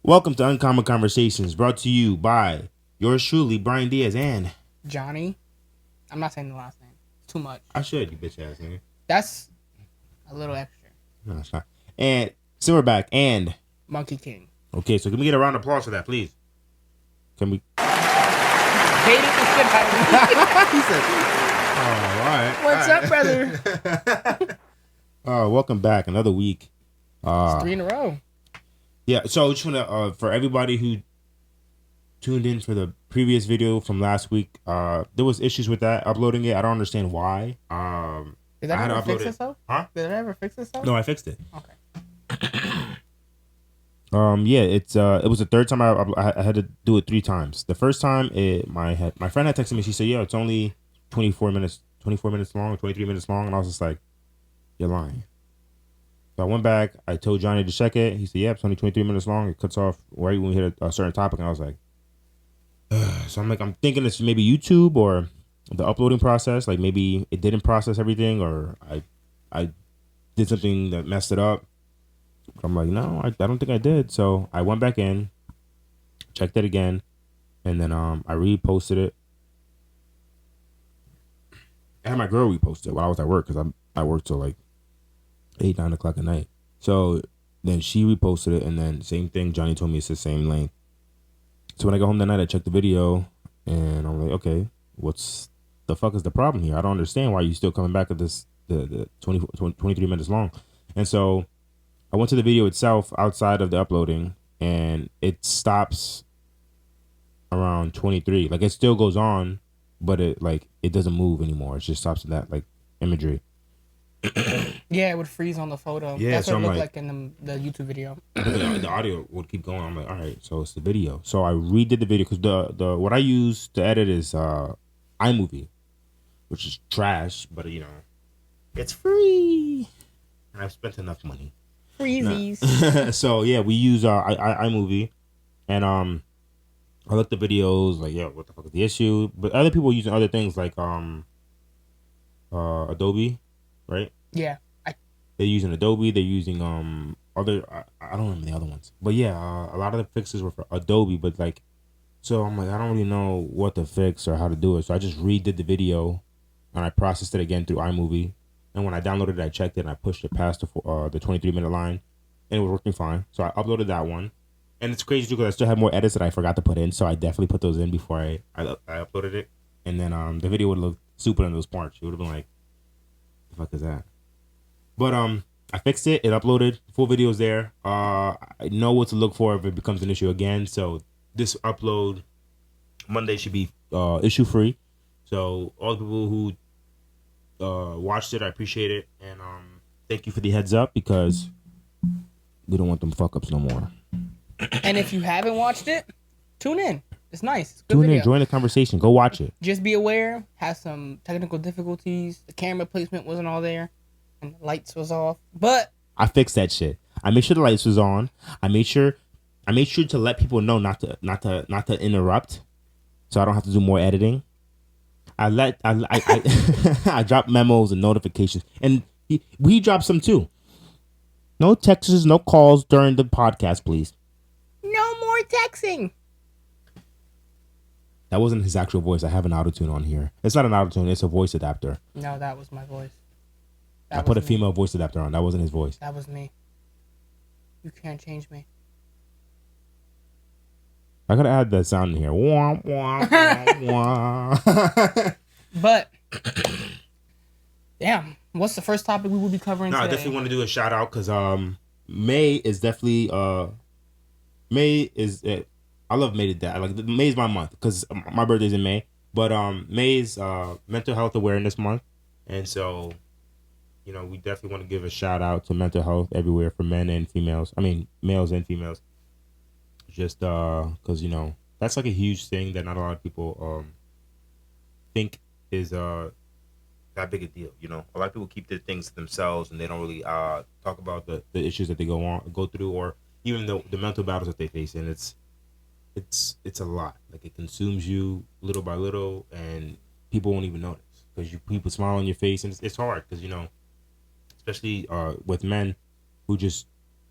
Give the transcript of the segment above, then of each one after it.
Welcome to Uncommon Conversations, brought to you by yours truly, Brian Diaz, and Johnny. I'm not saying the last name. It's too much. I should, you bitch ass nigga. That's a little extra. No, it's not. And Silverback and Monkey King. okay, so can we get a round of applause for that, please? Can we? Hating the shit out of me. He said, "Oh, all right. What's all up, brother? Welcome back, another week. It's 3 in a row. Yeah, so just wanna for everybody who tuned in for the previous video from last week, there was issues with that uploading it. I don't understand why. Did I that had to ever fix upload it. itself? Huh? Did it ever fix itself? No, I fixed it. Okay. Yeah, it was the third time I had to do it 3 times. The first time, my friend had texted me. She said, "Yeah, it's only 24 minutes long, or 23 minutes long," and I was just like, "You're lying." So I went back. I told Johnny to check it. He said, "Yeah, it's only 23 minutes long. It cuts off right when we hit a certain topic." And I was like, ugh. So I'm thinking it's maybe YouTube or the uploading process. Like maybe it didn't process everything, or I did something that messed it up. But I'm like, no, I don't think I did. So I went back in, checked it again, and then I reposted it. I had my girl repost it while I was at work because I worked till like 8-9 o'clock at night. So then she reposted it, and then same thing. Johnny told me it's the same length. So when I go home that night, I checked the video, and I'm like, okay, what's the fuck is the problem here? I don't understand why you still coming back at this the 23 minutes long. And so I went to the video itself outside of the uploading, and it stops around 23. Like it still goes on, but it doesn't move anymore. It just stops at that like imagery. Yeah, it would freeze on the photo. Yeah, That's so what it I'm looked like- like in the YouTube video. But the audio would keep going. I'm like, all right, so it's the video. So I redid the video because the what I use to edit is iMovie, which is trash, but it's free. And I've spent enough money. Freezies. So yeah, we use iMovie, and I looked at the videos like, yeah, what the fuck is the issue? But other people are using other things like Adobe, right? Yeah. They're using Adobe. They're using other I don't remember the other ones, but yeah, a lot of the fixes were for Adobe. But like, so I'm like, I don't really know what to fix or how to do it. So I just redid the video, and I processed it again through iMovie. And when I downloaded it, I checked it, and I pushed it past the 23-minute line, and it was working fine. So I uploaded that one, and it's crazy too because I still have more edits that I forgot to put in. So I definitely put those in before I uploaded it, and then the video would look stupid in those parts. It would have been like, the fuck is that? But I fixed it. It uploaded. Full video's there. I know what to look for if it becomes an issue again. So this upload Monday should be issue free. So all the people who watched it, I appreciate it, and thank you for the heads up because we don't want them fuck ups no more. And if you haven't watched it, tune in. It's nice. It's a good Tune video. in, join the conversation, go watch it. Just be aware, has some technical difficulties. The camera placement wasn't all there, and the lights was off. But I fixed that shit. I made sure the lights was on. I made sure to let people know not to interrupt, so I don't have to do more editing. I I drop memos and notifications, and we dropped some too. No texts, no calls during the podcast, please. no more texting. That wasn't his actual voice. I have an autotune on here. It's not an autotune. It's a voice adapter. No, that was my voice. I put a female voice adapter on. That wasn't his voice. That was me. You can't change me. I gotta add that sound in here. Wah, wah, wah, wah. But damn, what's the first topic we will be covering No, I today? definitely want to do a shout out because May is definitely May is I love May to death. Like May is my month because my birthday's in May. But May is Mental Health Awareness Month, and so we definitely want to give a shout out to mental health everywhere for men and females. I mean, males and females. Just because that's like a huge thing that not a lot of people think is that big a deal. A lot of people keep their things to themselves and they don't really talk about the issues that they go through, or even the mental battles that they face, and it's a lot. Like it consumes you little by little, and people won't even notice because people smile on your face, and it's hard because especially with men who just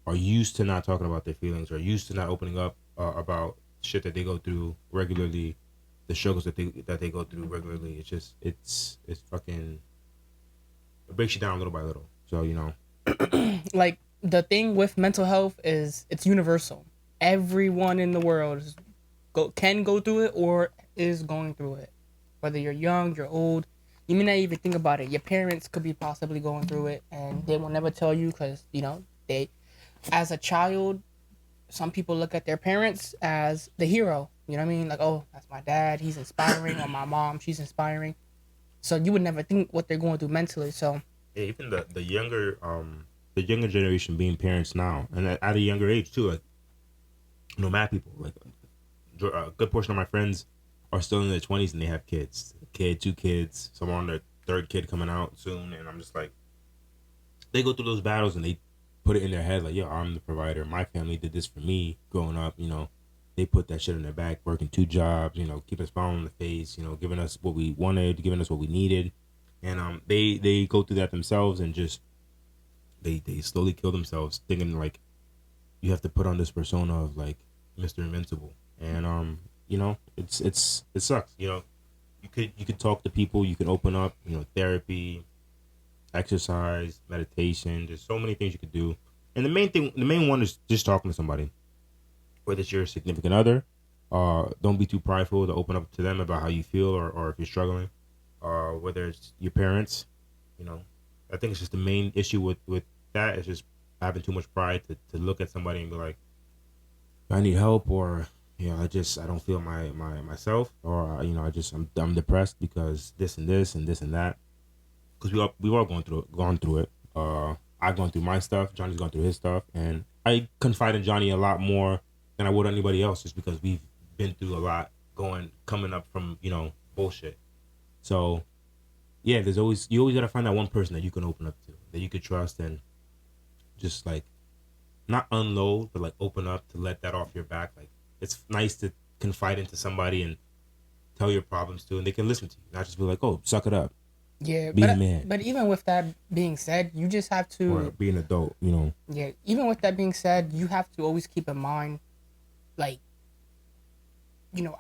are used to not talking about their feelings, or used to not opening up about shit that they go through regularly, the struggles that they go through regularly. It's just it's fucking, it breaks you down little by little. So Like the thing with mental health is it's universal. Everyone in the world can go through it or is going through it. Whether you're young, you're old, you may not even think about it. Your parents could be possibly going through it, and they will never tell you because they, as a child, some people look at their parents as the hero. You know what I mean? Like, oh, that's my dad. He's inspiring, or my mom, she's inspiring. So you would never think what they're going through mentally. So yeah, even the younger generation being parents now, and at a younger age too, like nomad people, like a good portion of my friends are still in their 20s and they have kids, two kids, some are on their third kid coming out soon, and I'm just like, they go through those battles and they put it in their head like, yo, I'm the provider, my family did this for me growing up, they put that shit in their back, working two jobs, keeping a smile on the face, giving us what we wanted, giving us what we needed, and they go through that themselves, and just they slowly kill themselves thinking like you have to put on this persona of like Mr. Invincible, and it sucks. You could talk to people, you can open up, therapy, exercise, meditation. There's so many things you could do, and the main one is just talking to somebody, whether it's your significant other. Don't be too prideful to open up to them about how you feel, or if you're struggling. Whether it's your parents, you know, I think it's just the main issue with that is just having too much pride to look at somebody and be like, I need help, or I don't feel myself, or I'm depressed because this and this and this and that, because we all gone through it. I've gone through my stuff. Johnny's gone through his stuff, and I confide in Johnny a lot more than I would anybody else, just because we've been through a lot, coming up from bullshit. So yeah, you always gotta find that one person that you can open up to, that you could trust, and just like not unload, but like open up to let that off your back. Like, it's nice to confide into somebody and tell your problems to, and they can listen to you, not just be like, "Oh, suck it up, yeah, be a man," but even with that being said, you just have or to be an adult. You know. yeah. Even with that being said, you have to always keep in mind, like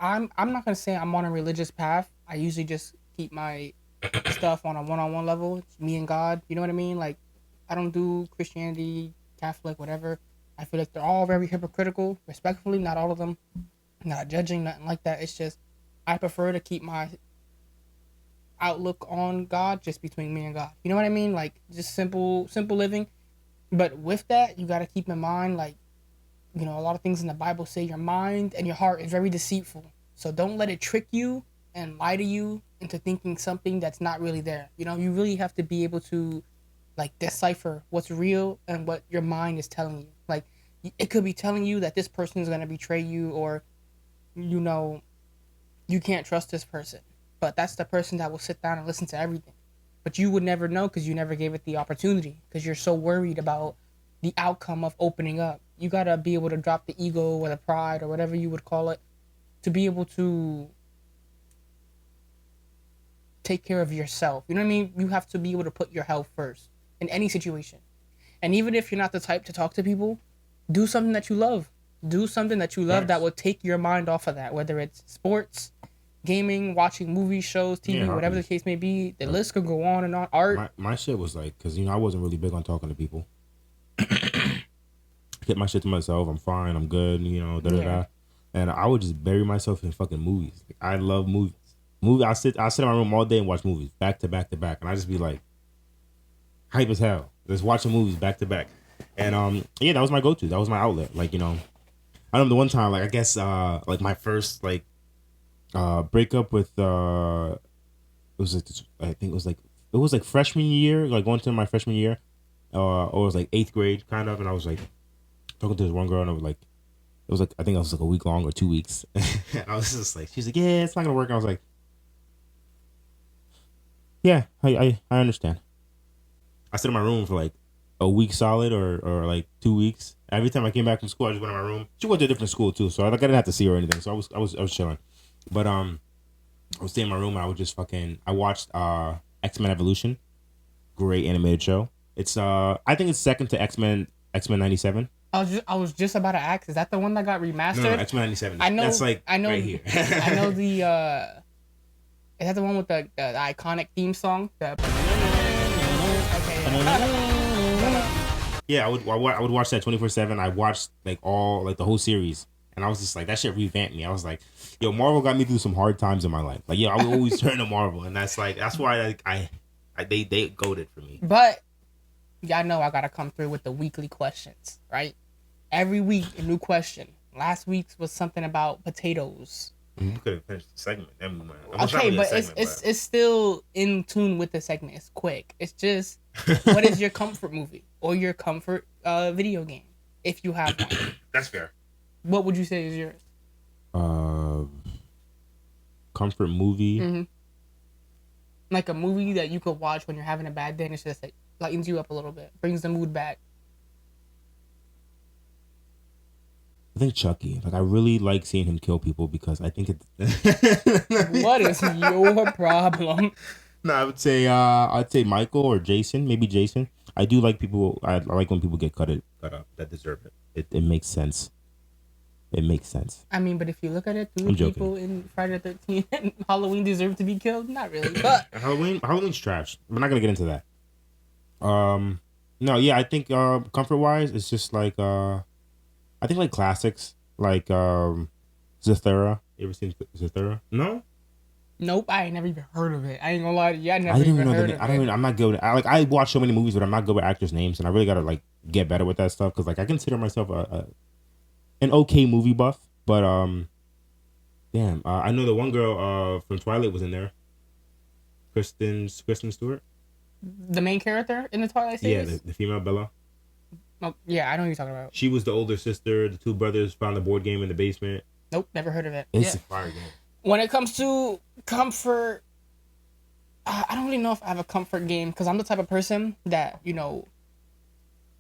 I'm not gonna say I'm on a religious path. I usually just keep my stuff on a one-on-one level. It's me and God. You know what I mean? Like, I don't do Christianity, Catholic, whatever. I feel like they're all very hypocritical. Respectfully, not all of them. Not judging, nothing like that. It's just I prefer to keep my outlook on God just between me and God. You know what I mean? Like, just simple living. But with that, you got to keep in mind, like, a lot of things in the Bible say your mind and your heart is very deceitful. So don't let it trick you and lie to you into thinking something that's not really there. You really have to be able to, like, decipher what's real and what your mind is telling you. Like, it could be telling you that this person is going to betray you, or you can't trust this person, but that's the person that will sit down and listen to everything. But you would never know because you never gave it the opportunity, because you're so worried about the outcome of opening up. You got to be able to drop the ego or the pride or whatever you would call it, to be able to take care of yourself. You know what I mean? You have to be able to put your health first in any situation. And even if you're not the type to talk to people, do something that you love. Do something that you love, Nice. that will take your mind off of that, whether it's sports, gaming, watching movies, shows, TV, Yeah, whatever the hobbies. case may be. The list could go on and on. Art. My shit was like, because I wasn't really big on talking to people. Kept my shit to myself. I'm fine. I'm good. Da da Yeah. da. And I would just bury myself in fucking movies. Like, I love movies. I sit in my room all day and watch movies back to back to back, and I just be like hype as hell, just watching movies back to back. And yeah, that was my go to. That was my outlet. Like, I remember the one time, like, I guess like my first like breakup with it was like I think it was like freshman year, like going to my freshman year, or it was like eighth grade kind of, and I was like talking to this one girl, and it was like I think it was like a week long or 2 weeks. And I was just like, she's like, yeah, it's not gonna work. And I was like, yeah, I understand. I stayed in my room for like a week solid, or like 2 weeks. Every time I came back from school, I just went in my room. She went to a different school too, so like, I didn't have to see her or anything. So I was chilling. But I would stay in my room and I would just I watched X-Men Evolution. Great animated show. It's I think it's second to X-Men X-Men 97. I was just about to ask, is that the one that got remastered? No, X-Men 97. I know. That's like I know. right here. I know the. Is that the one with the iconic theme song? Okay. Yeah, I would watch that 24/7. I watched like the whole series, and I was just like, that shit revamped me. I was like, yo, Marvel got me through some hard times in my life. Like, yeah, I would always turn to Marvel, and that's why they goated for me. But y'all know I gotta come through with the weekly questions, right? Every week a new question. Last week's was something about potatoes. We could have finished the segment. Okay, but it's still in tune with the segment. It's quick. It's just, what is your comfort movie or your comfort video game, if you have one? That's fair. What would you say is yours? Comfort movie. Mm-hmm. Like a movie that you could watch when you're having a bad day and it's just like lightens you up a little bit, brings the mood back. I think Chucky. Like, I really like seeing him kill people because I think it. What is your problem? No, I would say I'd say Michael or Jason. Maybe Jason. I do like people. I like when people get cut up that deserve it. It makes sense. It makes sense. I mean, but if you look at it, do people in Friday the 13th and Halloween deserve to be killed? Not really. But Halloween's trash. We're not gonna get into that. No, yeah, I think comfort wise, it's just like I think like classics like Zathura. You ever seen Zathura? No. Nope, I ain't never even heard of it. I ain't gonna lie to you, I didn't even know the name. I'm not good. I watch so many movies, but I'm not good with actors' names, and I really gotta like get better with that stuff because like I consider myself an okay movie buff, but damn, I know the one girl from Twilight was in there. Kristen Stewart. The main character in the Twilight series. Yeah, the female Bella. Oh, yeah, I know what you're talking about. She was the older sister. The two brothers found the board game in the basement. Nope, never heard of it. It's a fire game. When it comes to comfort, I don't really know if I have a comfort game because I'm the type of person that,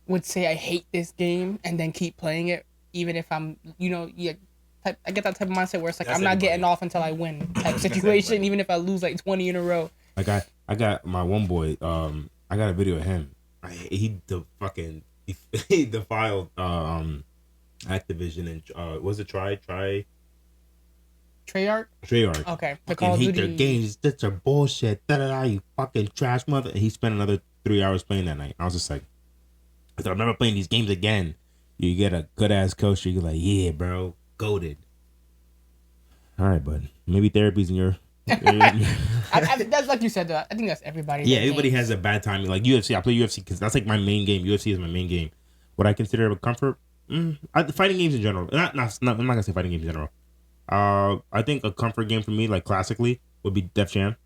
would say I hate this game and then keep playing it even if I'm, I get that type of mindset where it's like I'm not getting off until I win type situation, even if I lose like 20 in a row. Like I got my one boy. I got a video of him. He defiled Activision and was it Treyarch? Treyarch. Okay. I hate their games. That's a bullshit. You fucking trash mother. And he spent another 3 hours playing that night. I was just like, I'm never playing these games again. You get a good ass coach. You're like, yeah, bro, goated. All right, bud. Maybe therapy's in your. That's like you said. I think that's everybody. Yeah, everybody has a bad time. Like UFC, I play UFC because that's like my main game. UFC is my main game. What I consider a comfort, fighting games in general. I'm not gonna say fighting games in general. I think a comfort game for me, like classically, would be Def Jam.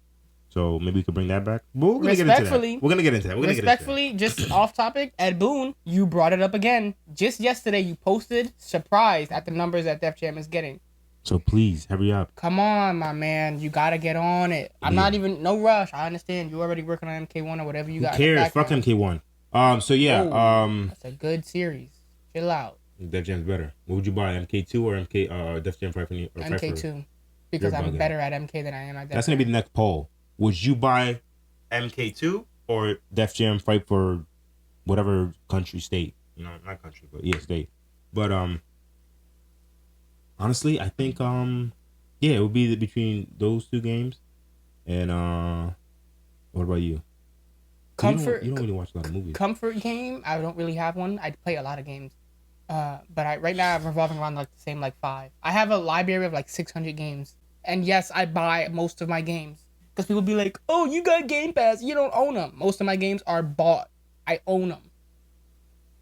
So maybe we could bring that back. But we're gonna get into that. Respectfully, just off topic, Ed Boon, you brought it up again. Just yesterday, you posted surprised at the numbers that Def Jam is getting. So please, hurry up. Come on, my man. You gotta get on it. I'm not even, no rush. I understand. You're already working on MK1 or whatever you got. Who cares? Fuck MK1. So yeah. That's a good series. Chill out. Def Jam's better. What would you buy, MK2 or Def Jam 5? MK2. Because I'm better at MK than I am at Def Jam. That's gonna be the next poll. Would you buy MK2 or Def Jam fight for whatever country, state? Not country, but yeah, state. But honestly, I think it would be between those two games. And what about you? Comfort. You don't really watch a lot of movies. Comfort game. I don't really have one. I play a lot of games. But right now I'm revolving around like the same like 5. I have a library of like 600 games, and yes, I buy most of my games because people be like, "Oh, you got Game Pass, you don't own them." Most of my games are bought. I own them.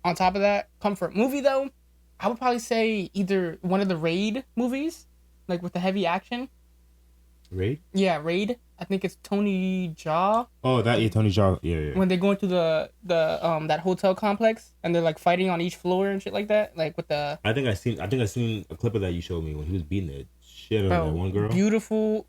On top of that, comfort movie though, I would probably say either one of the Raid movies, like with the heavy action. Raid? Yeah, Raid. I think it's Tony Jaa. Oh, Tony Jaa. Yeah. When they go into the that hotel complex and they're like fighting on each floor and shit like that, like with the. I think I seen a clip of that you showed me when he was beating the shit out of that one girl. Beautiful.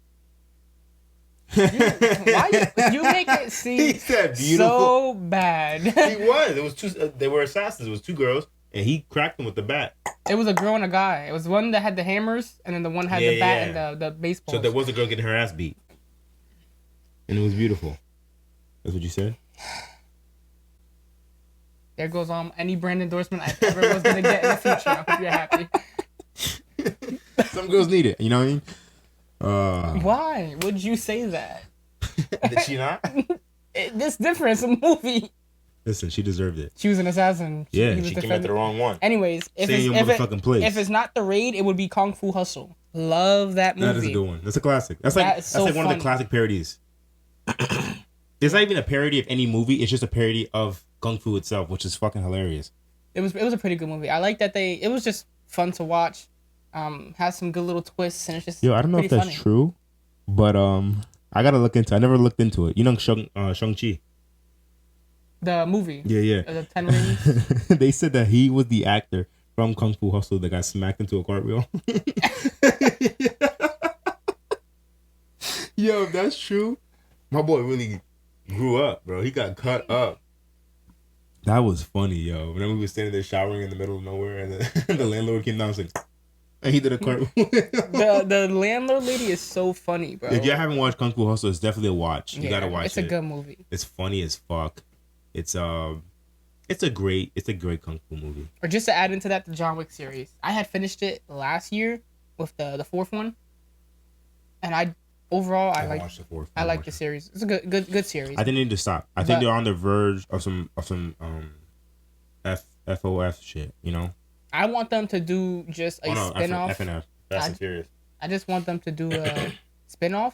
Why you make it seem so bad? He was. It was two. They were assassins. It was 2 girls, and he cracked them with the bat. It was a girl and a guy. It was one that had the hammers, and then the one had the bat and the baseball. So there was a girl getting her ass beat, and it was beautiful. That's what you said. There goes any brand endorsement I ever was gonna get in the future. I hope you're happy. Some girls need it. You know what I mean? Why would you say that? Did she not? This different. It's a movie. Listen, she deserved it. She was an assassin. Yeah, she came at the wrong one. Anyways, if it's not The Raid, it would be Kung Fu Hustle. Love that movie. That is a good one. That's a classic. That's like one of the classic parodies. It's not even a parody of any movie. It's just a parody of Kung Fu itself, which is fucking hilarious. It was a pretty good movie. I like that it was just fun to watch. Has some good little twists, and it's just I don't know if that's true, but I gotta look into. I never looked into it. You know Shang-Chi. The movie. Yeah. The 10 Rings. They said that he was the actor from Kung Fu Hustle that got smacked into a cartwheel. Yo, if that's true, my boy really grew up, bro. He got cut up. That was funny, yo. Whenever we were standing there showering in the middle of nowhere, and the landlord came down and said, and he did a cartwheel. the landlord lady is so funny, bro. If you haven't watched Kung Fu Hustle, it's definitely a watch. You gotta watch it. It's a good movie. It's funny as fuck. It's a great Kung Fu movie. Or just to add into that, the John Wick series. I had finished it last year with the fourth one, and I like the series. It's a good series. I didn't need to stop. I think they're on the verge of some FOF shit. You know. I want them to do just a spinoff. FNF, Fast and Furious. I just want them to do a spinoff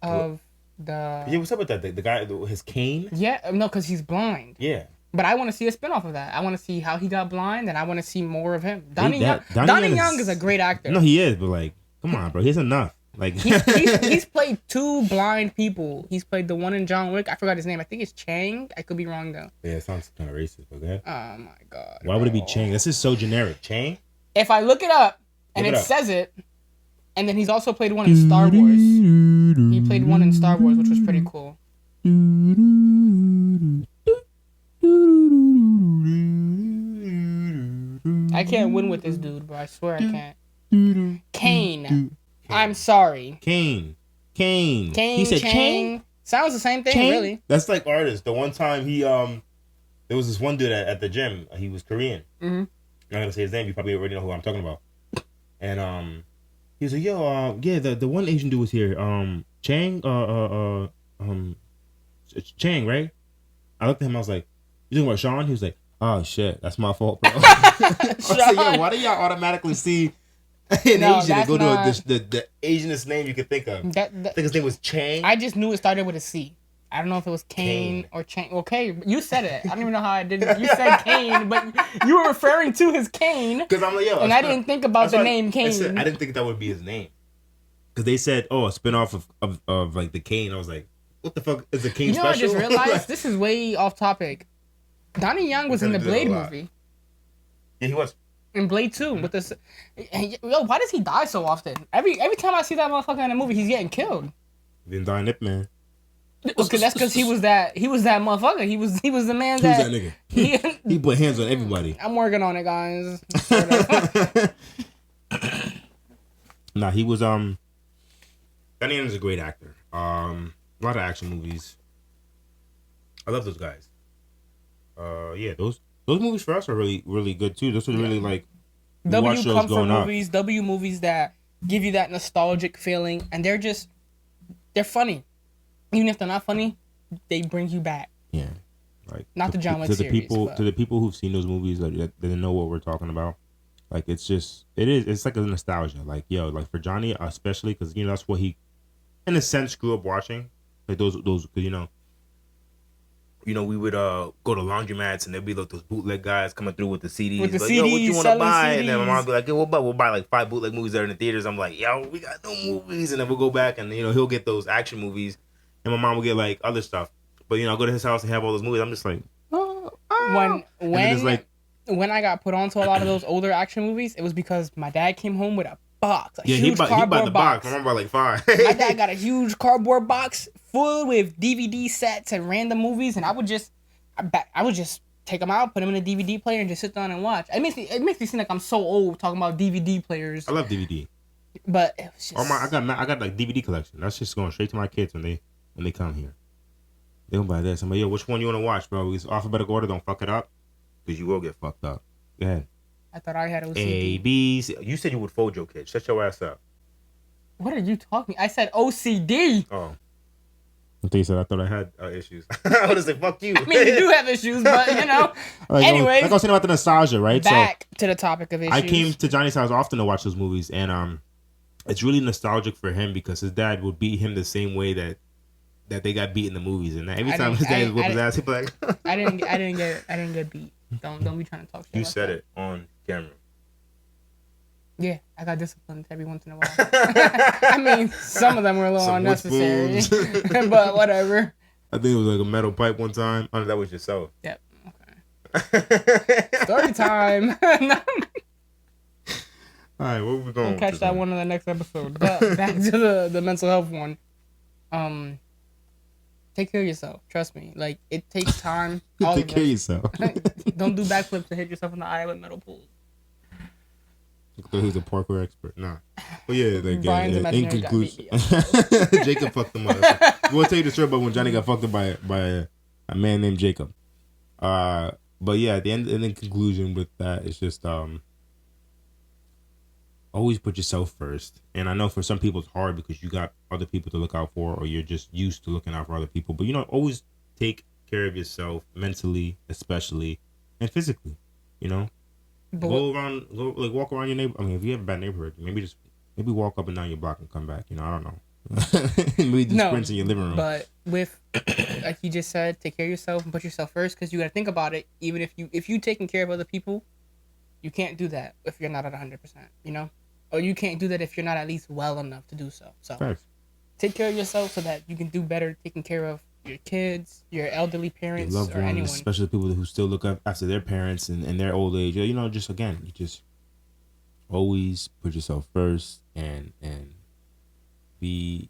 of the. Yeah, what's up with that? The guy, his cane. Yeah, no, because he's blind. Yeah. But I want to see a spinoff of that. I want to see how he got blind, and I want to see more of him. Donnie Young is a great actor. No, he is, but like, come on, bro, he's enough. Like, he's played two blind people. He's played the one in John Wick. I forgot his name. I think it's Chang. I could be wrong though. Yeah, it sounds kind of racist. Okay. Oh my god. Why would it be Chang? This is so generic. Chang. If I look it up and it says it, and then he's also played one in Star Wars. He played one in Star Wars, which was pretty cool. I can't win with this dude, bro. I swear I can't. Kane. I'm sorry. Kane. He said Chang. Sounds the same thing, really. That's like artists. The one time he there was this one dude at the gym. He was Korean. Mm-hmm. I'm not gonna say his name. You probably already know who I'm talking about. And he was like, yo, yeah, the one Asian dude was here. Chang, Chang, right? I looked at him. I was like, you talking about Sean? He was like, oh shit, that's my fault, bro. I was like, yo, why do y'all automatically see an Asian and go to the Asianest name you could think of? I think his name was Chang. I just knew it started with a C. I don't know if it was Kane or Chang. Okay, you said it. I don't even know how I did it. You said Kane, but you were referring to his cane. Because I'm like, yo. And I didn't think about the name Kane. I didn't think that would be his name. Because they said, oh, a spinoff of like the Kane. I was like, what the fuck is the Kane special? I just realized this is way off topic. Donnie Young was in the Blade movie. Yeah, he was. In Blade 2 with this. Yo, why does he die so often? Every time I see that motherfucker in a movie, he's getting killed. He didn't die in Ip Man. That's because he was that motherfucker. He was the man that. Who's that nigga? He put hands on everybody. I'm working on it, guys. Nah, he was Donnie Young is a great actor. A lot of action movies. I love those guys. Yeah, those movies for us are really, really good too. Those are really like W comfort movies, W movies that give you that nostalgic feeling, and they're funny. Even if they're not funny, they bring you back. Yeah, like not the John Wick series. To the people who've seen those movies that know what we're talking about. Like it's like a nostalgia. Like yo, like for Johnny especially because that's what he, in a sense, grew up watching. Like those because we would go to laundromats and there'd be like those bootleg guys coming through with the CDs. With the like, CDs, yo, what you want to buy? CDs. And then my mom would be like, yo, we'll buy like 5 bootleg movies that are in the theaters. I'm like, yo, we got no movies. And then we'll go back and he'll get those action movies, and my mom will get like other stuff. But I go to his house and have all those movies. I'm just like, when I got put onto a lot of those older action movies, it was because my dad came home with a box, huge cardboard box. My mom bought like 5. My dad got a huge cardboard box full with DVD sets and random movies, and I would just take them out, put them in a DVD player, and just sit down and watch. It makes me seem like I'm so old talking about DVD players. I love DVD, but it was just... I got like DVD collection. That's just going straight to my kids when they come here. They gonna buy this. I'm like, yo, which one you wanna watch, bro? It's alphabetical order. Don't fuck it up. because you will get fucked up. Go ahead. I thought I had OCD. A, B, C. You said you would fold your kid. Shut your ass up. What are you talking? I said OCD. Oh. I think you said I thought I had issues. I would have said, fuck you. I mean, you do have issues, but you know. Anyways, like I was saying about the nostalgia, right? Back to the topic of issues. I came to Johnny's house often to watch those movies, and it's really nostalgic for him because his dad would beat him the same way that they got beat in the movies, and every time his dad would whoop his ass, he'd be like, I didn't get beat. Don't be trying to talk shit. You said it on camera. Yeah, I got disciplined every once in a while. I mean, some of them were a little unnecessary, but whatever. I think it was like a metal pipe one time. Oh, that was yourself. Yep. Okay. Story time. All right, where we going? We'll catch that one in the next episode. But back to the mental health one. Take care of yourself. Trust me. Like, it takes time. Take care of yourself. Don't do backflips and hit yourself in the eye with metal pools. I thought he was a parkour expert. Nah. But yeah, like, in conclusion, Jacob fucked him up. We'll tell you the story about when Johnny got fucked up by a man named Jacob. But yeah, at the end, and in conclusion with that, it's just always put yourself first. And I know for some people it's hard because you got other people to look out for, or you're just used to looking out for other people. But always take care of yourself mentally, especially, and physically. Walk around your neighborhood. I mean, if you have a bad neighborhood, maybe walk up and down your block and come back. I don't know. Maybe do sprints in your living room. But with, like you just said, take care of yourself and put yourself first, because you got to think about it. Even if you taking care of other people, you can't do that if you're not at 100%. Or you can't do that if you're not at least well enough to do so. So Thanks. Take care of yourself so that you can do better taking care of your kids, your elderly parents, your loved or ones, anyone. especially people who still look up after their parents and their old age. You just always put yourself first and be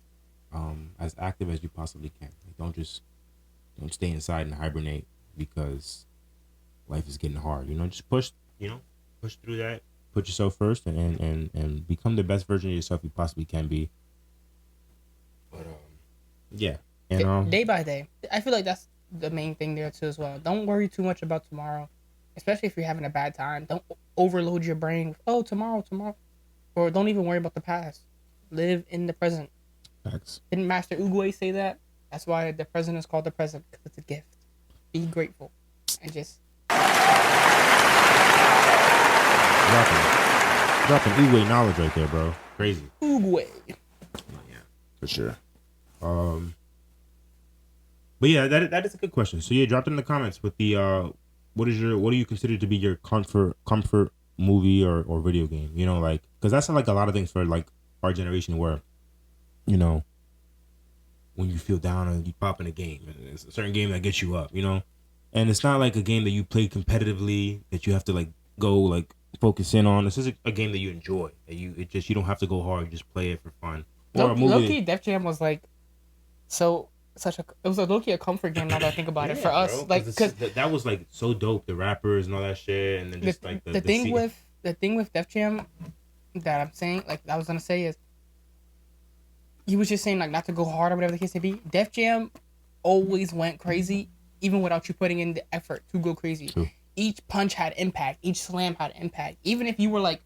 as active as you possibly can. Like, don't stay inside and hibernate because life is getting hard. Just push through that. Put yourself first and become the best version of yourself you possibly can be. But yeah. And, day by day. I feel like that's the main thing there too as well. Don't worry too much about tomorrow, especially if you're having a bad time. Don't overload your brain with, tomorrow, or don't even worry about the past. Live in the present. Facts. Didn't Master Uguay say that? That's why the present is called the present, because it's a gift. Be grateful and just dropping Uguay knowledge right there, bro. Crazy. Uguay. Yeah, for sure. But yeah, that is a good question. So yeah, drop it in the comments with the what do you consider to be your comfort movie or video game? Because that's like a lot of things for like our generation where, when you feel down and you pop in a game, and it's a certain game that gets you up, and it's not like a game that you play competitively that you have to like go like focus in on. This is a game that you enjoy. That you don't have to go hard. You just play it for fun. Or a movie. Low-key, Def Jam was like it was a low-key a comfort game now that I think about it for us. Bro, like, because that was like so dope, the rappers and all that shit, and then just the thing with Def Jam that I'm saying, like I was gonna say, is you was just saying like not to go hard or whatever the case may be. Def Jam always went crazy, even without you putting in the effort to go crazy. True. Each punch had impact. Each slam had impact. Even if you were like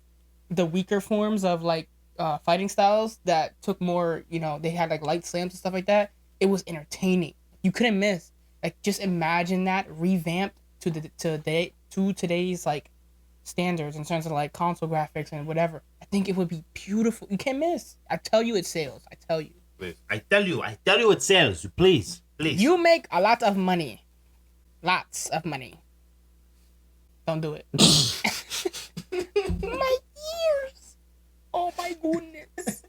the weaker forms of like fighting styles that took more, they had like light slams and stuff like that. It was entertaining. You couldn't miss. Like, just imagine that revamped to today's like standards in terms of like console graphics and whatever. I think it would be beautiful. You can't miss. I tell you, it sells. I tell you. I tell you, it sells. Please. You make a lot of money. Lots of money. Don't do it. My ears. Oh my goodness.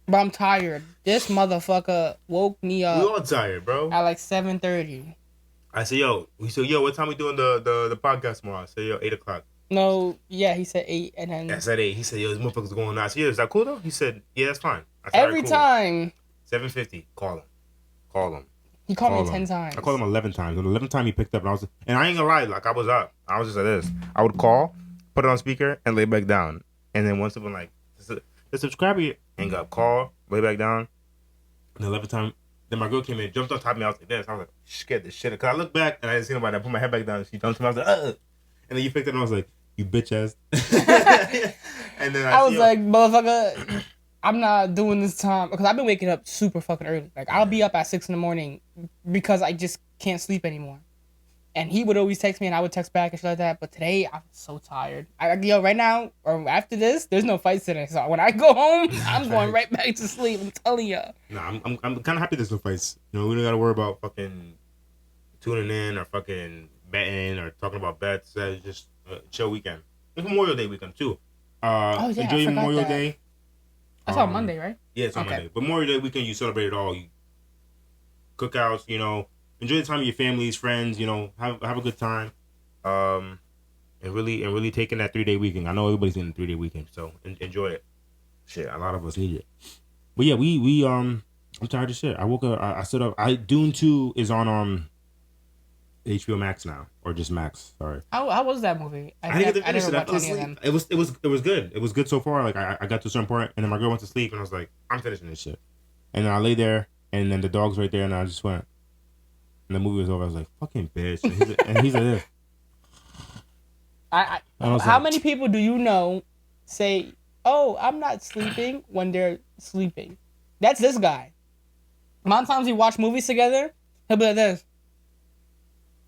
But I'm tired. This motherfucker woke me up. We all tired, bro. At like 7:30. I said, what time we doing the podcast tomorrow? I said, 8:00. No, yeah, he said 8, and then I said 8. He said, this motherfucker's going on. I said, is that cool though? He said, yeah, that's fine. I said, every time. 7:50. Call him. He called me 10 times. I called him 11 times. And the 11th time he picked up, and I ain't gonna lie, like I was up. I was just like this. I would call, put it on speaker, and lay back down. And then once it went like, the subscriber hang up, call, lay back down. And the 11th time Then my girl came in, jumped on top of me. I was like this. I was like, scared the shit. Cause I looked back and I didn't see nobody. I put my head back down. And she jumped to me. I was like, and then you picked it and I was like, you bitch ass. And then I was like, motherfucker, I'm not doing this time because I've been waking up super fucking early. Like I'll be up at 6 a.m. because I just can't sleep anymore. And he would always text me and I would text back and shit like that. But today I'm so tired. Right now or after this, there's no fights today. So when I go home, I'm going right back to sleep. I'm telling you. Nah, I'm kind of happy there's no fights. You know, we don't got to worry about fucking tuning in or fucking betting or talking about bets. It's just a chill weekend. It's Memorial Day weekend too. Yeah, enjoy your Memorial Day. That's on Monday, right? Yeah, it's on Monday. But Memorial Day weekend, you celebrate it all. You cookouts, you know, enjoy the time with your families, friends. You know, have a good time. And really taking that 3-day weekend. I know everybody's in a 3-day weekend, so enjoy it. Shit, a lot of us need it. But yeah, we I'm tired of shit. I woke up. I stood up. Dune 2 is on HBO Max now, or just Max. Sorry. How was that movie? I didn't get to finish it. I fell asleep. It was good. It was good so far. Like I got to a certain point, and then my girl went to sleep, and I was like, I'm finishing this shit. And then I lay there, and then the dog's right there, and I just went. And the movie was over. I was like, fucking bitch. And he's like this. How many people do you know say, "Oh, I'm not sleeping" when they're sleeping? That's this guy. A lot of times we watch movies together. He'll be like this.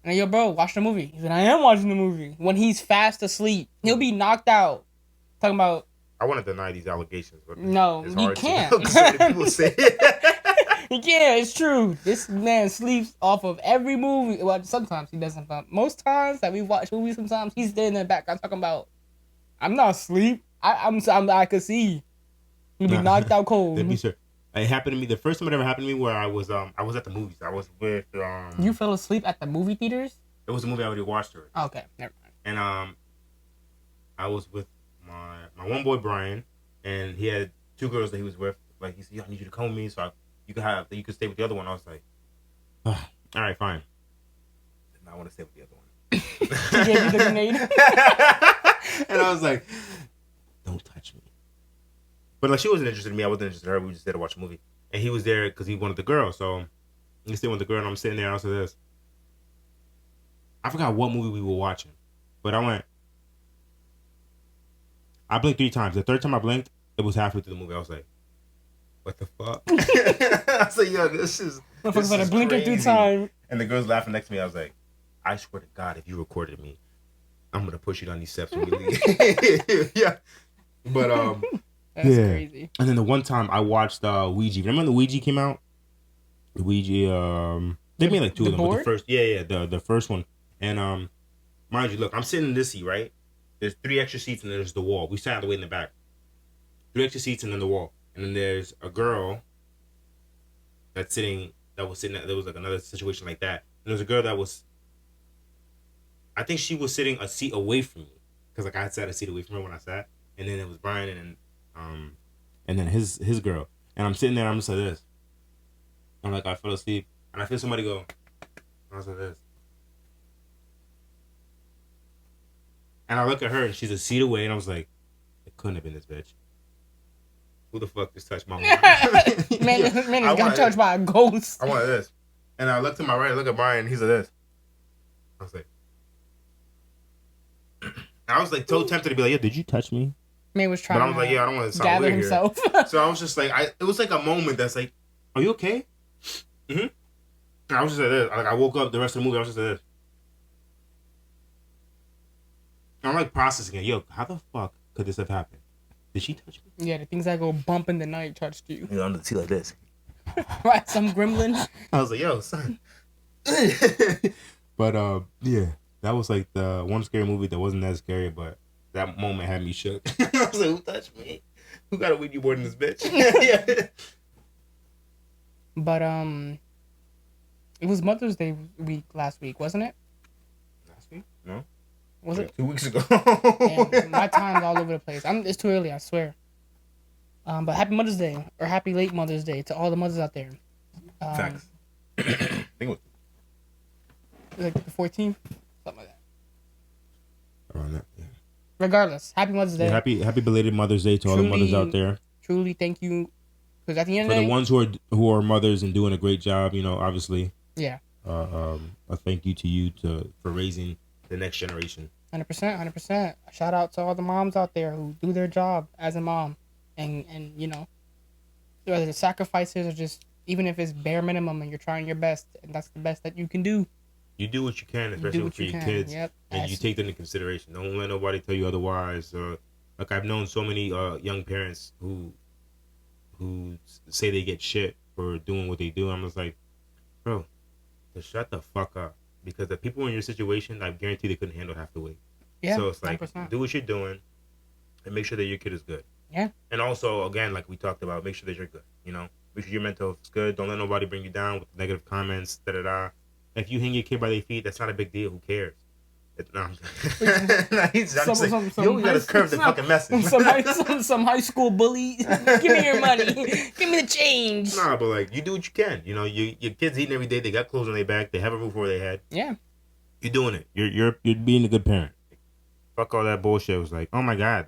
And yo, bro, watch the movie. He said, I am watching the movie. When he's fast asleep, he'll be knocked out. Talking about. I want to deny these allegations, but no, you can't. So many people say it. You can't. It's true. This man sleeps off of every movie. Well, sometimes he doesn't, but most times that we watch movies, sometimes he's there in the background talking about, I'm not asleep. I could see. He'll be knocked out cold. Let me sure. It happened to me. The first time it ever happened to me, where I was at the movies. I was with You fell asleep at the movie theaters? It was a movie I already watched already. Okay, never mind. And I was with my one boy Brian, and he had 2 girls that he was with. Like he said, I need you to come with me, so you could stay with the other one. I was like, all right, fine. And I want to stay with the other one. He gave you the grenade. And I was like, don't touch me. But like she wasn't interested in me, I wasn't interested in her. We were just there to watch a movie, and he was there because he wanted the girl. So he stayed with the girl, and I'm sitting there. And I said this. I forgot what movie we were watching, but I blinked 3 times. The 3rd time I blinked, it was halfway through the movie. I was like, what the fuck? I said, yo, this is blinking 3 times. And the girl's laughing next to me. I was like, I swear to God, if you recorded me, I'm gonna push you down these steps when we leave. Yeah, but That's crazy. And then the one time I watched Ouija. Remember when the Ouija came out? The Ouija, they made like 2 of them. But the first, the first one. And mind you, look, I'm sitting in this seat, right? There's 3 extra seats and there's the wall. We sat all the way in the back. 3 extra seats and then the wall. And then there's a girl that was sitting. There was like another situation like that. And there's a girl that was. I think she was sitting a seat away from me because like I had sat a seat away from her when I sat. And then it was Brian and then his girl. And I'm sitting there, I'm just like this. I'm like, I fell asleep. And I feel somebody go, I was like this. And I look at her and she's a seat away and I was like, it couldn't have been this bitch. Who the fuck just touched my mom? Man got touched by a ghost. I wanted this. And I look to my right, I look at Brian, and he's like this. I was like, I was like so tempted to be like, yo, did you touch me? Man was trying but I was like, yeah, I don't want to sound gather weird himself. Here. So I was just like, it was like a moment that's like, are you okay? Mm-hmm. And I was just like this. Like I woke up the rest of the movie, I was just like this. I'm like processing it. Yo, how the fuck could this have happened? Did she touch me? Yeah, the things that go bump in the night touched you. You know, under the seat like this. Right, some gremlin. I was like, yo, son. But yeah, that was like the one scary movie that wasn't that scary, but that moment had me shook. I was like, who touched me? Who got a Ouija board in this bitch? Yeah. But it was Mother's Day week last week, wasn't it? Last week? No. Was it 2 weeks ago? Damn, my time's all over the place. It's too early, I swear. But happy Mother's Day or happy late Mother's Day to all the mothers out there. Thanks. I think it was like the 14th, something like that. Around that, yeah. Regardless, happy Mother's Day. Yeah, happy belated Mother's Day to all the mothers out there. Truly, thank you Because at the end For of the the day, ones who are mothers and doing a great job, you know, obviously, yeah, a thank you to you for raising the next generation. 100%, 100%. Shout out to all the moms out there who do their job as a mom, and you know, whether the sacrifices or just even if it's bare minimum and you're trying your best and that's the best that you can do. You do what you can, You do especially what for you your can. kids, Yep. and you take that into consideration. Don't let nobody tell you otherwise. Like I've known so many young parents who say they get shit for doing what they do. I'm just like, bro, just shut the fuck up. Because the people in your situation, I guarantee they couldn't handle half the weight. Yeah. So it's like, 100%. do what you're doing, and make sure that your kid is good. Yeah. And also, again, like we talked about, make sure that you're good. You know, make sure your mental health is good. Don't let nobody bring you down with negative comments. Da da da. If you hang your kid by their feet, that's not a big deal. Who cares? No, you always gotta curve the fucking message. Some high school bully. Give me your money. Give me the change. Nah, but like you do what you can. You know, your kids eating every day. They got clothes on their back. They have a roof over their head. Yeah. You're doing it. You're being a good parent. Fuck all that bullshit. It was like, oh my god,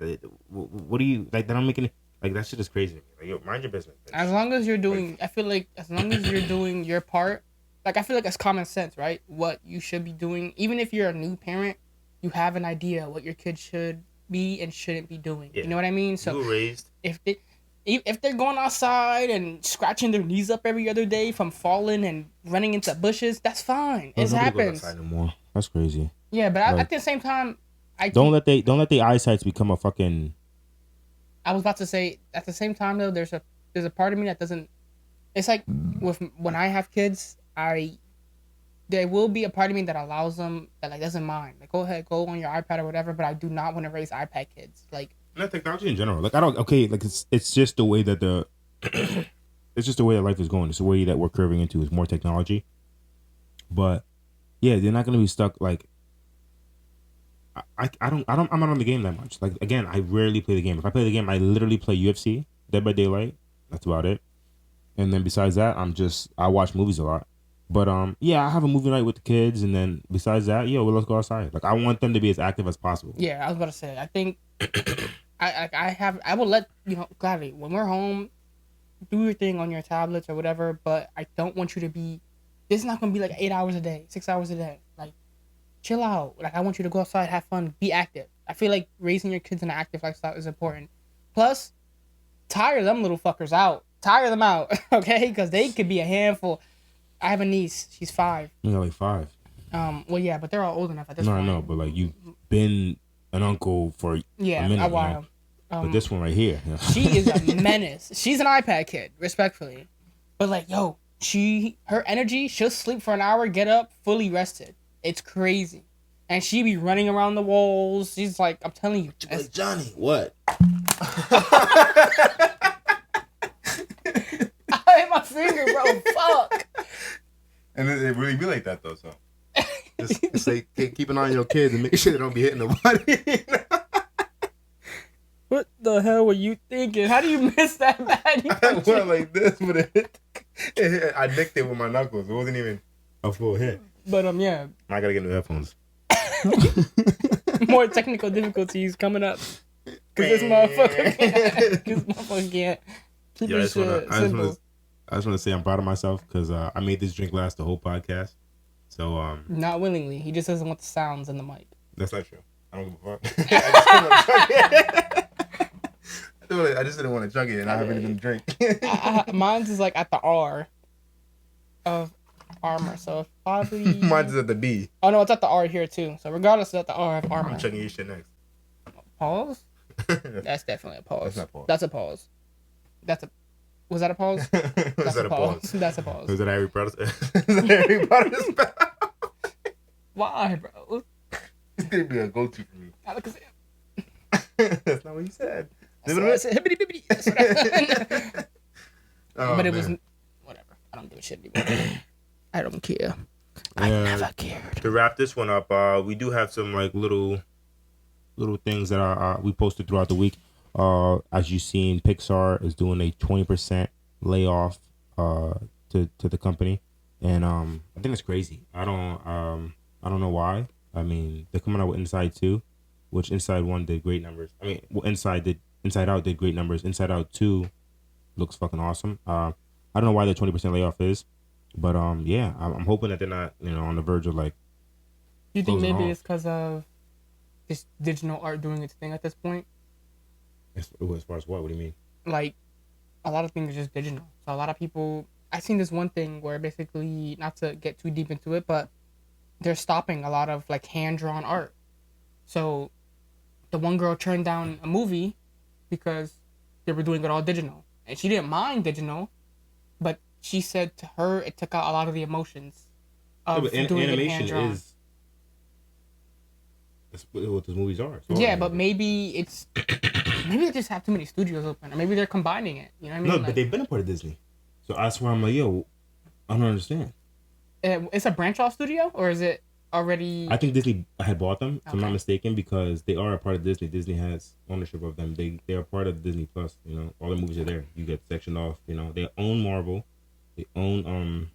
what do you like? That don't make any like that shit is crazy. Like, yo, mind your business. Bitch. As long as you're doing, I feel like as long as you're doing your part, like I feel like it's common sense, right? What you should be doing, even if you're a new parent, you have an idea what your kid should be and shouldn't be doing. Yeah. You know what I mean? So you were raised. If they're going outside and scratching their knees up every other day from falling and running into bushes, that's fine. It happens. Goes outside no more. That's crazy. Yeah, but at the same time, don't let the eyesight become a fucking. I was about to say at the same time though, there's a part of me that doesn't. It's like when I have kids, there will be a part of me that allows them that like doesn't mind. Like go ahead, go on your iPad or whatever, but I do not want to raise iPad kids. Like not technology in general. Like I don't like it's just the way that it's just the way that life is going. It's the way that we're curving into is more technology. But yeah, they're not gonna be stuck like I'm not on the game that much. Like again, I rarely play the game. If I play the game, I literally play UFC, Dead by Daylight. That's about it. And then besides that, I watch movies a lot. But yeah, I have a movie night with the kids, and then besides that, let's go outside. Like I want them to be as active as possible. Yeah, I was about to say. I think I will let gladly when we're home, do your thing on your tablets or whatever. But I don't want you to be. This is not gonna be like 8 hours a day, 6 hours a day. Like, chill out. Like I want you to go outside, have fun, be active. I feel like raising your kids in an active lifestyle is important. Plus, tire them little fuckers out. Tire them out, okay? Because they could be a handful. I have a niece. She's 5. You're like 5. Well, yeah, but they're all old enough at this point. No, I know, but like you've been an uncle for a minute, a while. But this one right here, she is a menace. She's an iPad kid, respectfully. But like, her energy, she'll sleep for an hour, get up, fully rested. It's crazy. And she be running around the walls. She's like, I'm telling you. Like, Johnny, what? I hit my finger, bro. Fuck. And it really be like that, though, so. Just like, keep an eye on your kids and make sure they don't be hitting nobody. What the hell were you thinking? How do you miss that bad? I went like this, but it hit. I nicked it with my knuckles. It wasn't even a full hit. But, yeah. I gotta get new headphones. More technical difficulties coming up. Because this motherfucker can't. Keep it simple. I just want to say I'm proud of myself because I made this drink last the whole podcast. So not willingly, he just doesn't want the sounds in the mic. That's not true. I don't give a fuck. I just didn't want to chug it, and I haven't even drink. Mine's is like at the R of armor, so probably. Mine's is at the B. Oh no, it's at the R here too. So regardless, it's at the R of armor. I'm chugging your shit next. Pause. That's definitely a pause. That's not pause. That's a pause. Was that a pause? That's a pause. That's a pause. Was that Harry Potter? Harry Potter spell? Why, bro? It's gonna be a go-to for me. That's not what you said. I said hibbity bibbity. But it was whatever. I don't give a shit anymore. I don't care. I never cared. To wrap this one up, we do have some like little things that are we posted throughout the week. As you've seen, Pixar is doing a 20% layoff to the company, and I think it's crazy. I don't know why. I mean, they're coming out with Inside 2, which Inside 1 did great numbers. I mean, well, Inside Out did great numbers. Inside Out 2 Looks fucking awesome. I don't know why the 20% layoff is, but yeah, I'm hoping that they're not on the verge of like. You think closing maybe off. it's because of this digital art doing its thing at this point? As far as what? What do you mean? Like, a lot of things are just digital. So a lot of people, I seen this one thing where basically, not to get too deep into it, but they're stopping a lot of like hand drawn art. So the one girl turned down a movie because they were doing it all digital, and she didn't mind digital, but she said to her it took out a lot of the emotions of doing it hand animation drawn. That's what those movies are. So Yeah, but maybe they just have too many studios open, or maybe they're combining it. You know what I mean? No, Like, but they've been a part of Disney, so that's why I'm like, yo, I don't understand. it's a branch off studio, or is it already? I think Disney had bought them, if I'm not Okay. mistaken, because they are a part of Disney. Disney has ownership of them. They are part of Disney Plus. All the movies are there. You get sectioned off. They own Marvel. They own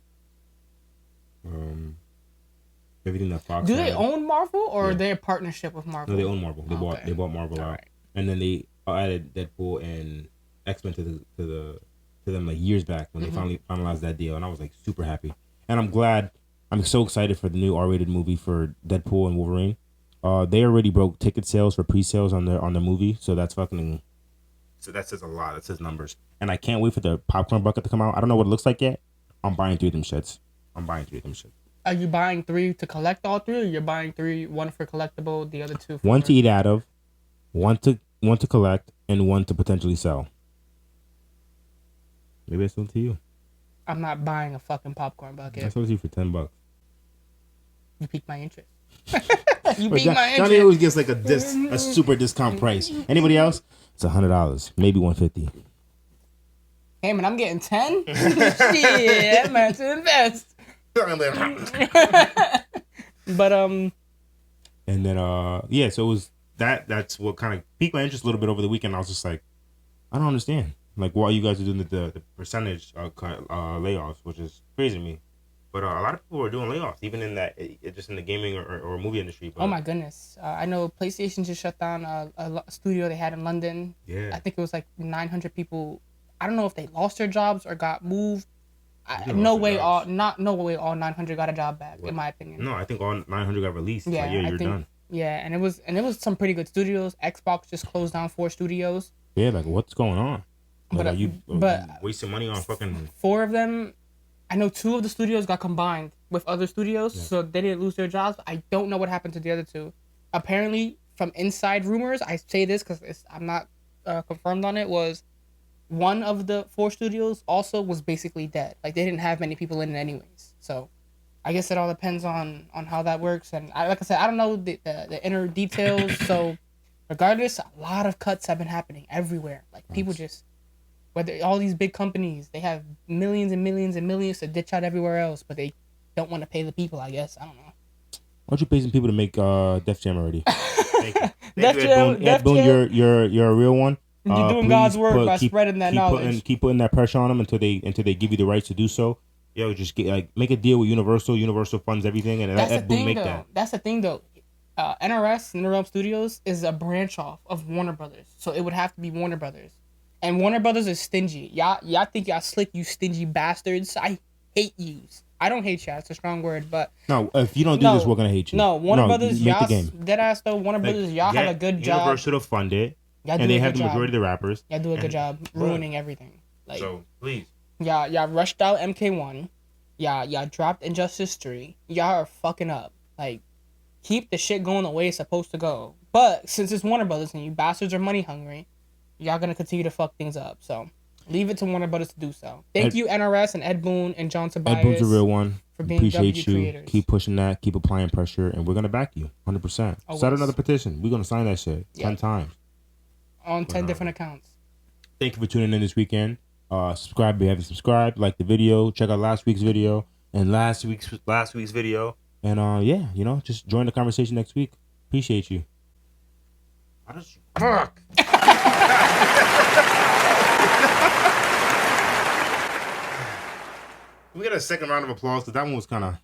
everything that Fox. Do they had. own Marvel, or Yeah. are they a partnership with Marvel? No, they own Marvel. They bought Marvel out, Alright. and then they added Deadpool and X-Men to them like years back when they finally finalized that deal, and I was like super happy, and I'm glad. I'm so excited for the new R-rated movie for Deadpool and Wolverine. They already broke ticket sales for pre-sales on the movie, so that's fucking. So that says a lot. That says numbers, and I can't wait for the popcorn bucket to come out. I don't know what it looks like yet. I'm buying 3 of them shits. Are you buying 3 to collect all 3, or you're buying 3, one for collectible, the other 2 for... One to eat out of, one to collect, and one to potentially sell. Maybe I sold to you. I'm not buying a fucking popcorn I bucket. sold to you for $10. You piqued my interest. You But piqued my Johnny interest. always gets like a super discount price. Anybody else? It's $100, maybe $150. Hey man, I'm getting 10. Shit, man, to invest. But And then yeah, so it was that's what kind of piqued my interest a little bit over the weekend. I was just like, I don't understand, like, why you guys are doing the percentage layoffs, which is crazy to me. But a lot of people are doing layoffs, even in that just in the gaming or movie industry. But, oh my goodness, I know PlayStation just shut down a studio they had in London. yeah, I think it was like 900 people. I don't know if they lost their jobs or got moved. They No lost way their all jobs. no way all 900 got a job back, What? in my opinion. No, I think all 900 got released. It's Yeah, like, yeah, I you're think, done. Yeah, and it was some pretty good studios. Xbox just closed down 4 studios. Yeah, like, what's going on? Like, But, are you but- wasting money on fucking? 4 of them, I know 2 of the studios got combined with other studios, so they didn't lose their jobs. I don't know what happened to the other 2. Apparently, from inside rumors, I say this because I'm not confirmed on it, was one of the 4 studios also was basically dead. Like, they didn't have many people in it anyways. So I guess it all depends on how that works. And like I said, I don't know the inner details. So regardless, a lot of cuts have been happening everywhere. Like, people just, whether all these big companies, they have millions and millions and millions to ditch out everywhere else, but they don't want to pay the people, I guess. I don't know. Why don't you pay some people to make Def Jam already? Thank you. Def Ed Jam- Boon. Def Ed Boon, Jam- you're a real one. You're doing Please God's work by spreading that knowledge. Keep putting that pressure on them until they give you the rights to do so. Yo, just make a deal with Universal. Universal funds everything, and That's let Ed the Boon thing, make though. that. That's the thing, though. NRS, NetherRealm Studios, is a branch off of Warner Brothers, so it would have to be Warner Brothers. And Warner Brothers is stingy. Y'all think y'all slick, you stingy bastards. I hate yous. I don't hate y'all. It's a strong word, but No, if you don't do this, we're gonna hate you. no, Warner Brothers, make y'all the game. dead ass though. Warner Brothers, y'all Get have a good job. Universal to fund it, Y'all do and they a have good the majority job. of the rappers. Y'all do a good and- job ruining everything. Like, So please, y'all rushed out MK1. Y'all dropped Injustice 3. Y'all are fucking up. Like, keep the shit going the way it's supposed to go. But since it's Warner Brothers and you bastards are money hungry, y'all gonna continue to fuck things up. So leave it to Warner Brothers to do so. Thank Ed- you, NRS and Ed Boon and John Tobias. Ed Boon's a real one. for being Appreciate W you. creators. Keep pushing that. Keep applying pressure, and we're gonna back you 100%. Start Always. another petition. We're gonna sign that shit 10 times. on 10 different accounts. Thank you for tuning in this weekend. Subscribe if you haven't subscribed. Like the video. Check out last week's video and last week's video. And yeah, just join the conversation next week. Appreciate you. How does you fuck? We got a second round of applause because that one was kind of